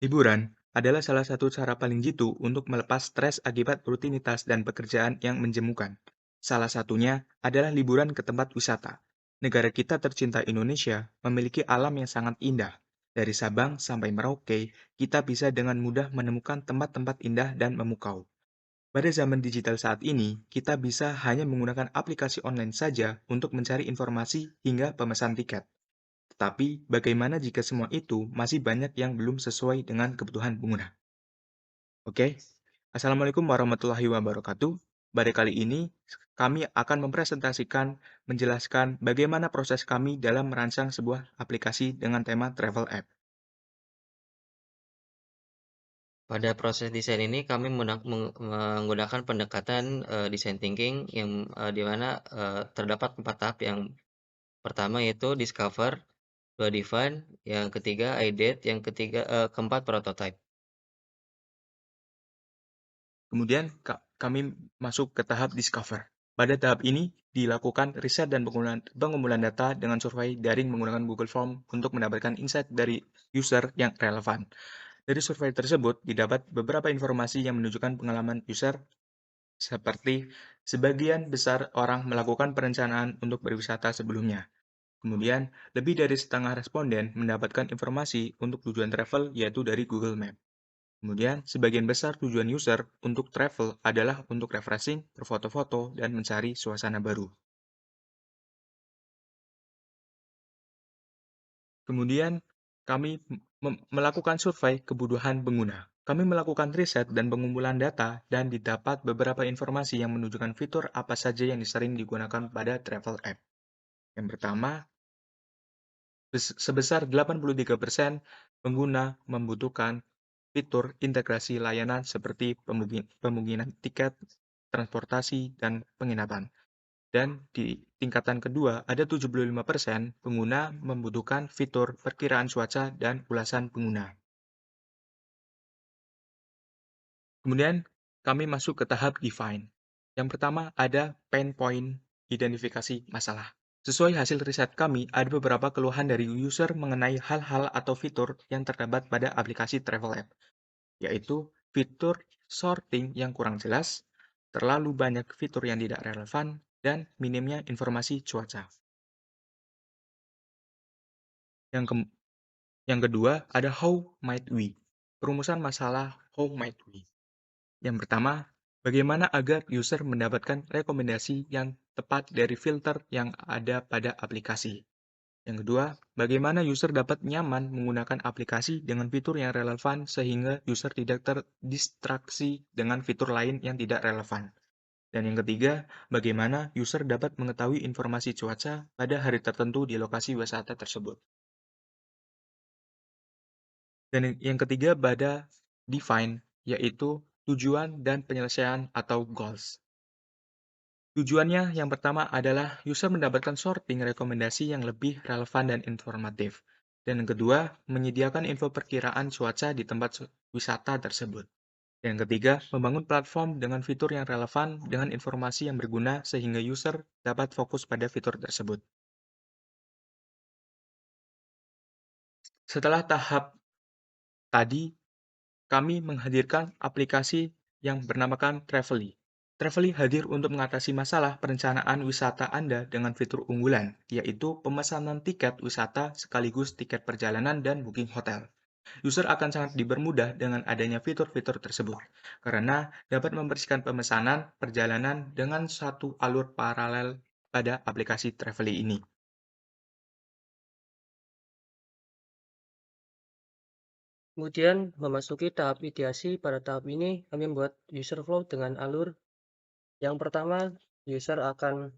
Liburan adalah salah satu cara paling jitu untuk melepas stres akibat rutinitas dan pekerjaan yang menjemukan. Salah satunya adalah liburan ke tempat wisata. Negara kita tercinta Indonesia memiliki alam yang sangat indah. Dari Sabang sampai Merauke, kita bisa dengan mudah menemukan tempat-tempat indah dan memukau. Pada zaman digital saat ini, kita bisa hanya menggunakan aplikasi online saja untuk mencari informasi hingga pemesan tiket. Tetapi, bagaimana jika semua itu masih banyak yang belum sesuai dengan kebutuhan pengguna? Oke, Assalamualaikum warahmatullahi wabarakatuh. Pada kali ini, kami akan menjelaskan bagaimana proses kami dalam merancang sebuah aplikasi dengan tema travel app. Pada proses desain ini kami menggunakan pendekatan, design thinking yang, di mana, terdapat 4 tahap. Yang pertama yaitu discover, 2 define, yang ketiga ideate, keempat prototype. Kemudian, kami masuk ke tahap discover. Pada tahap ini, dilakukan riset dan pengumpulan data dengan survei daring menggunakan Google Form untuk mendapatkan insight dari user yang relevan. Dari survei tersebut, didapat beberapa informasi yang menunjukkan pengalaman user seperti sebagian besar orang melakukan perencanaan untuk berwisata sebelumnya. Kemudian, lebih dari setengah responden mendapatkan informasi untuk tujuan travel yaitu dari Google Map. Kemudian, sebagian besar tujuan user untuk travel adalah untuk refreshing, berfoto-foto, dan mencari suasana baru. Kemudian, kami melakukan survei kebutuhan pengguna. Kami melakukan riset dan pengumpulan data dan didapat beberapa informasi yang menunjukkan fitur apa saja yang sering digunakan pada travel app. Yang pertama, sebesar 83% pengguna membutuhkan fitur integrasi layanan seperti pembukinan tiket, transportasi, dan penginapan. Dan di tingkatan kedua, ada 75% pengguna membutuhkan fitur perkiraan cuaca dan ulasan pengguna. Kemudian, kami masuk ke tahap define. Yang pertama ada pain point identifikasi masalah. Sesuai hasil riset kami, ada beberapa keluhan dari user mengenai hal-hal atau fitur yang terdapat pada aplikasi travel app, yaitu fitur sorting yang kurang jelas, terlalu banyak fitur yang tidak relevan, dan minimnya informasi cuaca. Yang, ke- yang kedua, ada how might we. Perumusan masalah how might we. Yang pertama, bagaimana agar user mendapatkan rekomendasi yang tepat dari filter yang ada pada aplikasi. Yang kedua, bagaimana user dapat nyaman menggunakan aplikasi dengan fitur yang relevan sehingga user tidak terdistraksi dengan fitur lain yang tidak relevan. Dan yang ketiga, bagaimana user dapat mengetahui informasi cuaca pada hari tertentu di lokasi wisata tersebut. Dan yang ketiga pada define, yaitu tujuan dan penyelesaian atau goals. Tujuannya yang pertama adalah user mendapatkan sorting rekomendasi yang lebih relevan dan informatif. Dan yang kedua, menyediakan info perkiraan cuaca di tempat wisata tersebut. Dan yang ketiga, membangun platform dengan fitur yang relevan dengan informasi yang berguna sehingga user dapat fokus pada fitur tersebut. Setelah tahap tadi, kami menghadirkan aplikasi yang bernamakan Travelly. Travelly hadir untuk mengatasi masalah perencanaan wisata Anda dengan fitur unggulan, yaitu pemesanan tiket wisata sekaligus tiket perjalanan dan booking hotel. User akan sangat dipermudah dengan adanya fitur-fitur tersebut, karena dapat membersihkan pemesanan perjalanan dengan satu alur paralel pada aplikasi Travelly ini. Kemudian memasuki tahap ideasi. Pada tahap ini kami membuat user flow dengan alur. Yang pertama, user akan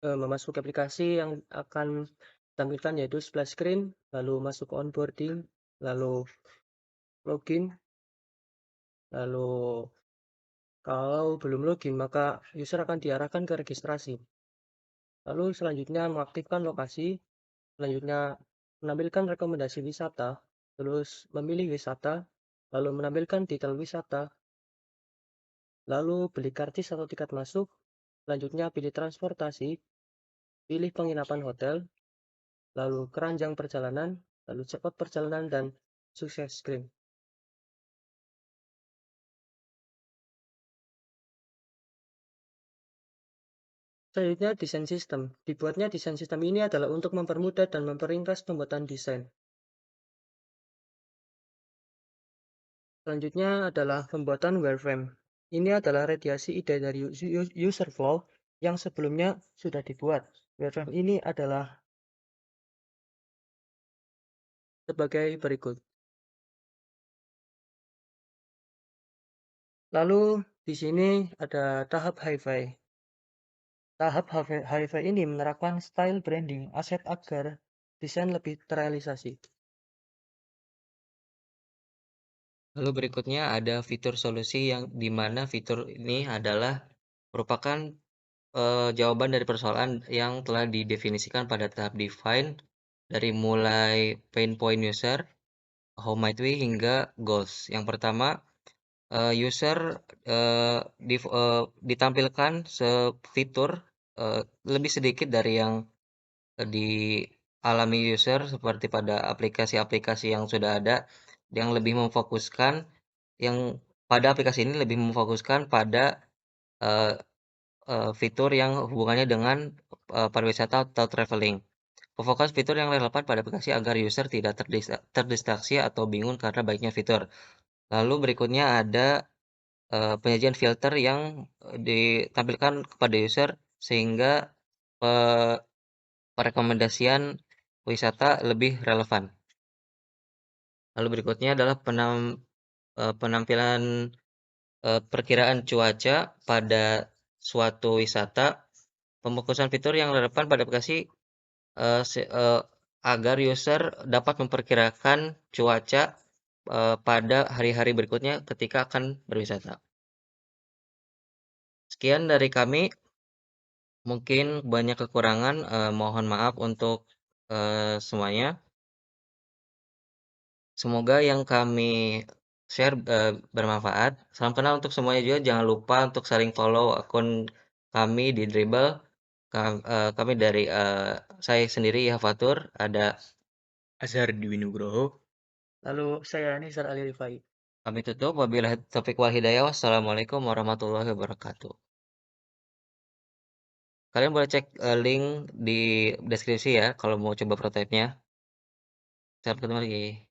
memasuki aplikasi yang akan ditampilkan yaitu splash screen, lalu masuk ke onboarding, lalu login, lalu kalau belum login maka user akan diarahkan ke registrasi. Lalu selanjutnya mengaktifkan lokasi, selanjutnya menampilkan rekomendasi wisata, terus memilih wisata, lalu menampilkan detail wisata, lalu beli karcis atau tiket masuk, selanjutnya pilih transportasi, pilih penginapan hotel, lalu keranjang perjalanan, lalu checkout perjalanan, dan Sukses screen. Selanjutnya, desain sistem. Dibuatnya desain sistem ini adalah untuk mempermudah dan memperingkas pembuatan desain. Selanjutnya adalah pembuatan wireframe. Ini adalah radiasi ide dari user flow yang sebelumnya sudah dibuat. Wireframe ini adalah sebagai berikut. Lalu di sini ada tahap hi-fi. Tahap hi-fi ini menerapkan style branding aset agar desain lebih terrealisasi. Lalu berikutnya ada fitur solusi yang dimana fitur ini adalah merupakan jawaban dari persoalan yang telah didefinisikan pada tahap define dari mulai pain point user, how might we hingga goals. Yang pertama, user ditampilkan fitur lebih sedikit dari yang dialami user seperti pada aplikasi-aplikasi yang sudah ada yang lebih memfokuskan yang pada aplikasi ini lebih memfokuskan pada uh, fitur yang hubungannya dengan pariwisata atau traveling. Fokus fitur yang relevan pada aplikasi agar user tidak terdistraksi atau bingung karena baiknya fitur. Lalu berikutnya ada penyajian filter yang ditampilkan kepada user sehingga uh, perekomendasian wisata lebih relevan. Lalu berikutnya adalah penampilan perkiraan cuaca pada suatu wisata. Pemfokusan fitur yang relevan pada aplikasi agar user dapat memperkirakan cuaca pada hari-hari berikutnya ketika akan berwisata. Sekian dari kami, mungkin banyak kekurangan, mohon maaf untuk semuanya. Semoga yang kami share bermanfaat. Salam kenal untuk semuanya juga. Jangan lupa untuk saling follow akun kami di Dribble. Kami dari saya sendiri Fatur, ada Azhar Dwi Nugroho. Lalu saya Nizar Ali Rifai. kami tutup. Wabillahi taufiq wal hidayah. Wassalamualaikum warahmatullahi wabarakatuh. Kalian boleh cek link di deskripsi ya kalau mau coba prototipenya. Sampai ketemu lagi.